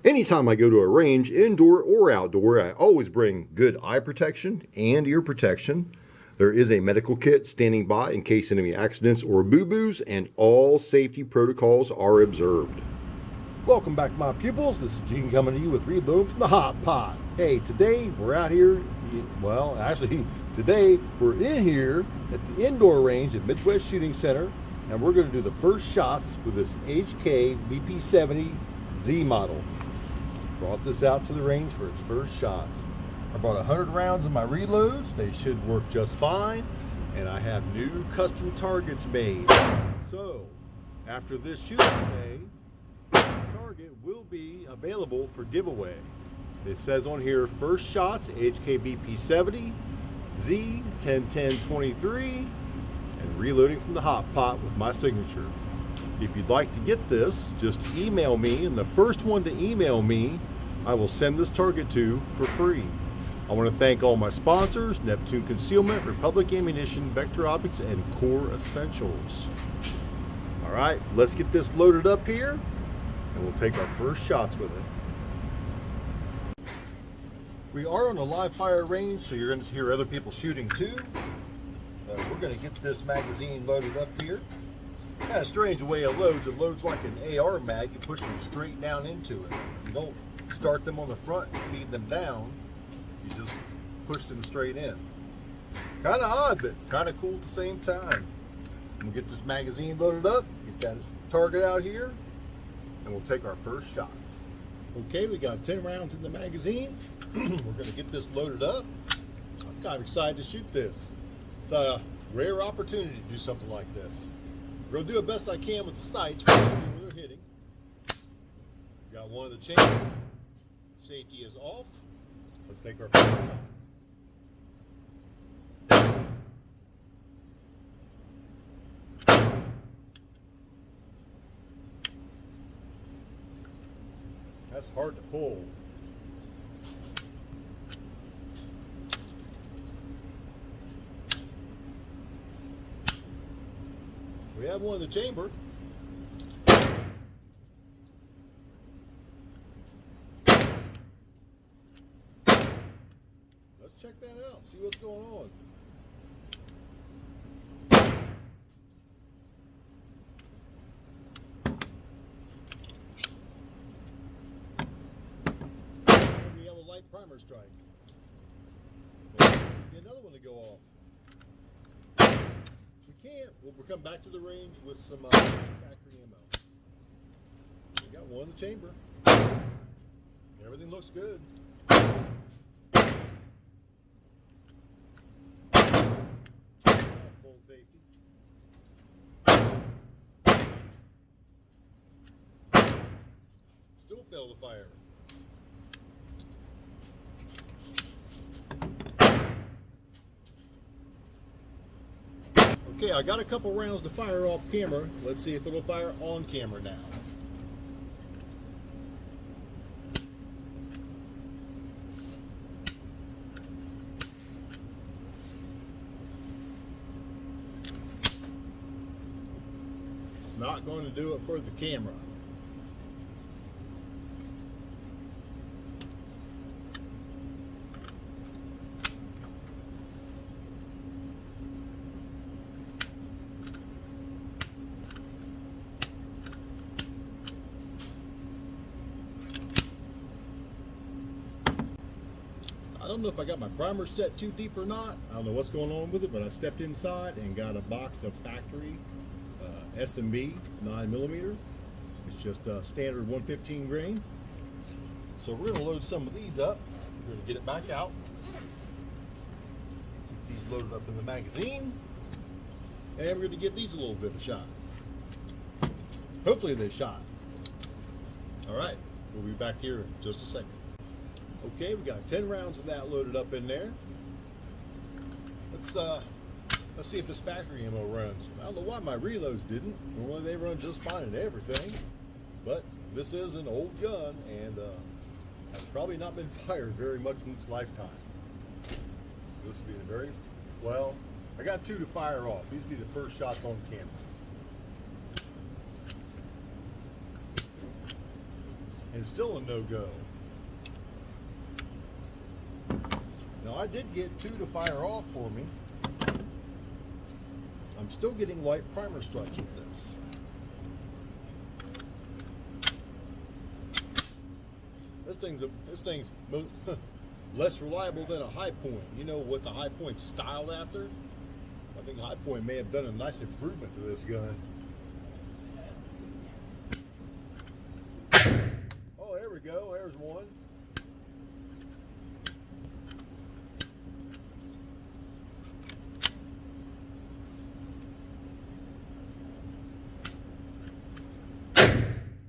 Anytime I go to a range, indoor or outdoor, I always bring good eye protection and ear protection. There is a medical kit standing by in case of any accidents or boo-boos, and all safety protocols are observed. Welcome back, my pupils. This is Gene coming to you with Reload from the Hot Pot. Hey, today we're out here, today we're in here at the indoor range at Midwest Shooting Center, and we're going to do the first shots with this HK VP70 Z model. Brought this out to the range for its first shots. I brought 100 rounds in my reloads. They should work just fine. And I have new custom targets made. So, after this shooting today, the target will be available for giveaway. It says on here, first shots, HKVP70, Z 101023, and reloading from the hot pot with my signature. If you'd like to get this, just email me, and the first one to email me, I will send this target to for free. I want to thank all my sponsors, Neptune Concealment, Republic Ammunition, Vector Optics, and Core Essentials. All right, let's get this loaded up here, and we'll take our first shots with it. We are on a live fire range, so you're going to hear other people shooting too. We're going to get this magazine loaded up here. Kind of strange the way it loads. It loads like an AR mag. You push them straight down into it. You don't start them on the front and feed them down. You just push them straight in. Kind of odd, but kind of cool at the same time. We'll get this magazine loaded up, get that target out here, and we'll take our first shots. Okay, we got 10 rounds in the magazine. We're going to get this loaded up. I'm kind of excited to shoot this. It's a rare opportunity to do something like this. We're going to do the best I can with the sights when they're hitting. Got one of the chains. Safety is off. Let's take our first shot. That's hard to pull. We have one in the chamber. Let's check that out, see what's going on. We have a light primer strike. Get another one to go off. We can't. We'll come back to the range with some factory ammo. We got one in the chamber. Everything looks good. Full safety. Still failed to fire. Okay, I got a couple rounds to fire off camera. Let's see if it'll fire on camera now. It's not going to do it for the camera. I don't know if I got my primer set too deep or not. I don't know what's going on with it, but I stepped inside and got a box of factory SMB 9mm. It's just a standard 115 grain. So we're going to load some of these up. We're going to get it back out. Get these loaded up in the magazine. And we're going to give these a little bit of a shot. Hopefully they shot. All right, we'll be back here in just a second. Okay, we got 10 rounds of that loaded up in there. Let's see if this factory ammo runs. I don't know why my reloads didn't. Normally they run just fine and everything, but this is an old gun and has probably not been fired very much in its lifetime. So this will be the very, well, I got 2 to fire off. These will be the first shots on camera. and still a no-go. Now I did get 2 to fire off for me. I'm still getting light primer strikes with this. This thing's less reliable than a High Point. You know what the High Point's styled after? I think High Point may have done a nice improvement to this gun. Oh, there we go. There's one.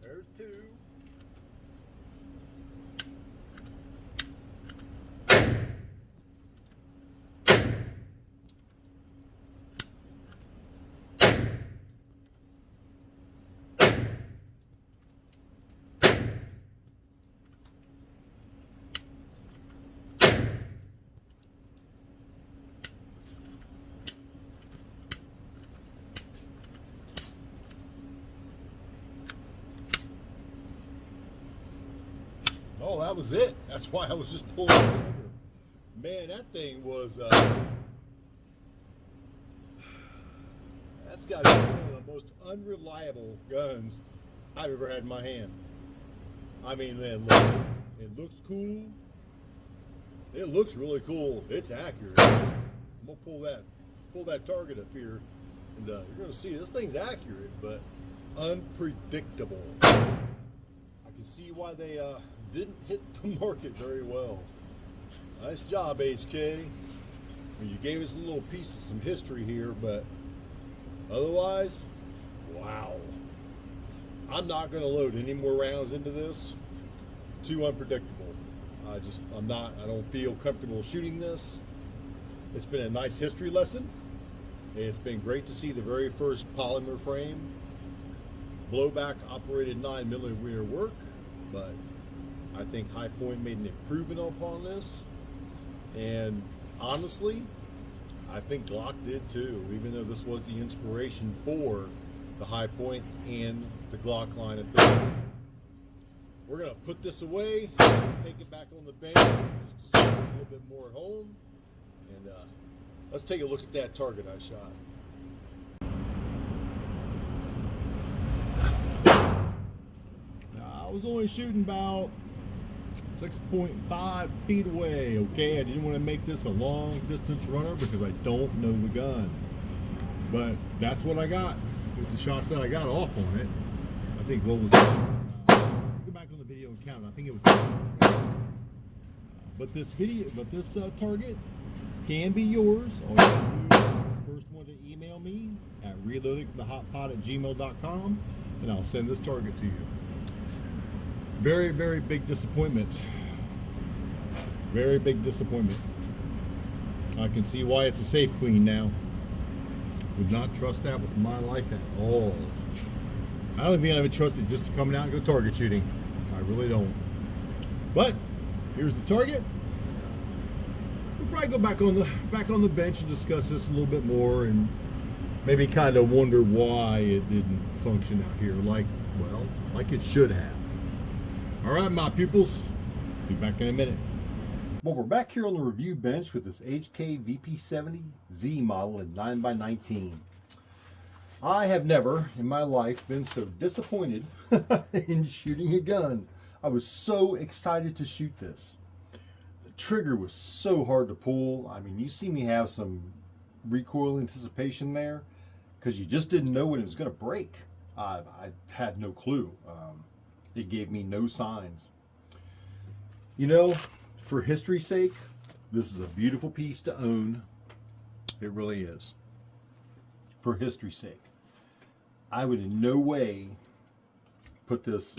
There's 2. Oh, that was it. That's why I was just pulling it over. Man, that thing was, that's got to be one of the most unreliable guns I've ever had in my hand. I mean, man, look, it looks cool. It looks really cool. It's accurate. I'm gonna pull that target up here, and you're gonna see this thing's accurate, but unpredictable. I can see why they didn't hit the market very well. Nice job, HK. You gave us a little piece of some history here, but otherwise, wow. I'm not going to load any more rounds into this. Too unpredictable. I don't feel comfortable shooting this. It's been a nice history lesson. It's been great to see the very first polymer frame blowback operated 9mm work, but I think High Point made an improvement upon this, and honestly, I think Glock did too, even though this was the inspiration for the High Point and the Glock line of things. We're gonna put this away, take it back on the bench, just to see a little bit more at home, and let's take a look at that target I shot. I was only shooting about 6.5 feet away, okay? I didn't want to make this a long distance runner because I don't know the gun. But that's what I got with the shots that I got off on it. I think, what was it? Let's go back on the video and count it. I think it was. But this target can be yours. All you have to do is first one to email me at reloadingfromthehotpot@gmail.com, and I'll send this target to you. Very, very big disappointment. Very big disappointment. I can see why it's a safe queen now. Would not trust that with my life at all. I don't think I would trust it just to come out and go target shooting. I really don't. But here's the target. We'll probably go back on the bench and discuss this a little bit more, and maybe kind of wonder why it didn't function out here like it should have. All right, my pupils, be back in a minute. Well, we're back here on the review bench with this HK VP70Z model in 9x19. I have never in my life been so disappointed in shooting a gun. I was so excited to shoot this. The trigger was so hard to pull. I mean, you see me have some recoil anticipation there because you just didn't know when it was going to break. I had no clue. It gave me no signs. You know, for history's sake, this is a beautiful piece to own. It really is. For history's sake. I would in no way put this,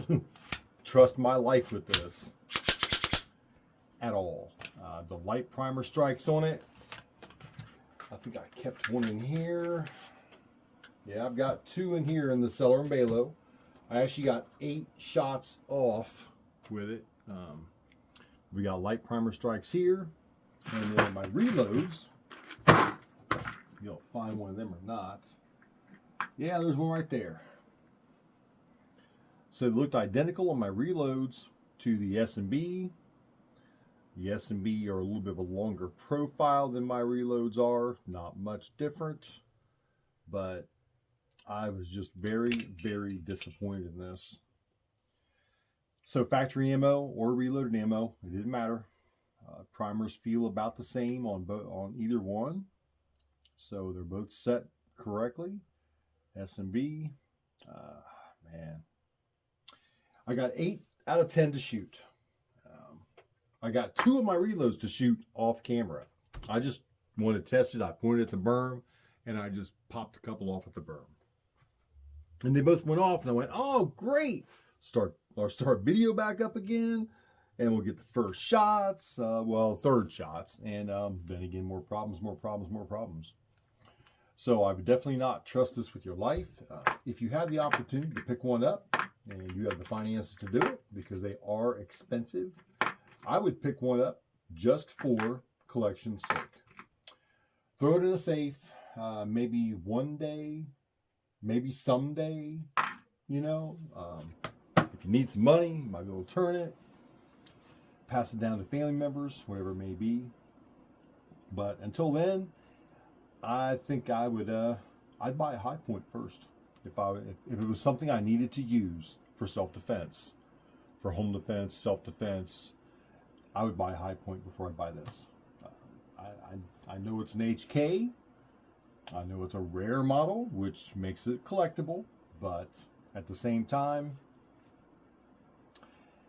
trust my life with this at all. The light primer strikes on it. I think I kept one in here. Yeah, I've got 2 in here in the Cellar and Balo. I actually got 8 shots off with it. We got light primer strikes here, and then my reloads, you'll find one of them or not. Yeah, there's one right there. So they looked identical on my reloads to the S&B. The S&B are a little bit of a longer profile than my reloads are. Not much different. But I was just very, very disappointed in this. So factory ammo or reloaded ammo, it didn't matter. Primers feel about the same on either one. So they're both set correctly. S&B, man. I got 8 out of 10 to shoot. I got 2 of my reloads to shoot off camera. I just wanted to test it. I pointed at the berm and I just popped a couple off at the berm. And they both went off and I went, oh, great. Start video back up again and we'll get the first shots, third shots. And then again, more problems. So I would definitely not trust this with your life. If you have the opportunity to pick one up and you have the finances to do it, because they are expensive, I would pick one up just for collection's sake. Throw it in a safe, maybe one day, maybe someday, you know. If you need some money, you might be able to turn it, pass it down to family members, whatever it may be. But until then, I think I would, I'd buy a Hi-Point first. If it was something I needed to use for self-defense, for home defense, self-defense, I would buy a Hi-Point before I buy this. I know it's an HK. I know it's a rare model, which makes it collectible, but at the same time,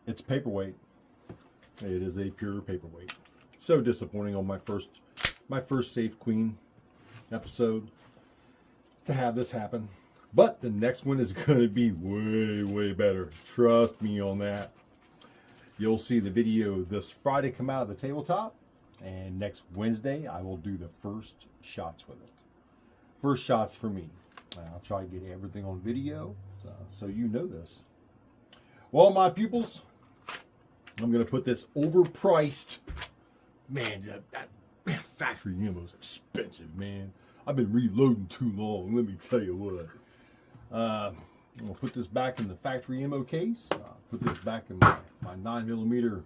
it's paperweight. It is a pure paperweight. So disappointing on my first Safe Queen episode to have this happen. But the next one is going to be way, way better. Trust me on that. You'll see the video this Friday come out of the tabletop, and next Wednesday I will do the first shots with it. First shots for me. I'll try to get everything on video so you know this. Well, my pupils, I'm going to put this overpriced. Man, that factory ammo is expensive, man. I've been reloading too long, let me tell you what. I'm going to put this back in the factory ammo case. Put this back in my 9mm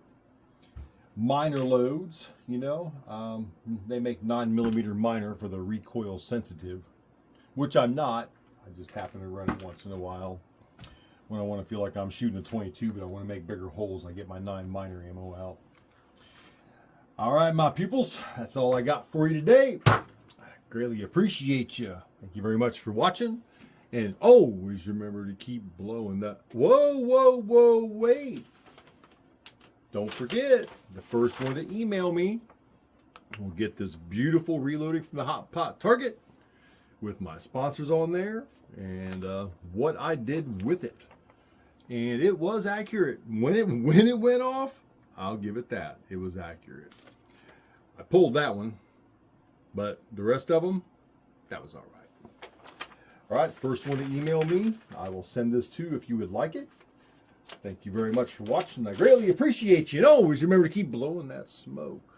minor loads, you know. They make 9mm minor for the recoil sensitive, which I'm not. I just happen to run it once in a while when I want to feel like I'm shooting a 22, but I want to make bigger holes. I get my 9 minor ammo out. All right, my pupils, that's all I got for you today. I greatly appreciate you. Thank you very much for watching. And always remember to keep blowing that. Whoa, wait. Don't forget, the first one to email me will get this beautiful Reloading from the Hot Pot Target with my sponsors on there and what I did with it. And it was accurate. When it went off, I'll give it that. It was accurate. I pulled that one, but the rest of them, that was all right. All right, first one to email me, I will send this to if you would like it. Thank you very much for watching. I greatly appreciate you. And always remember to keep blowing that smoke.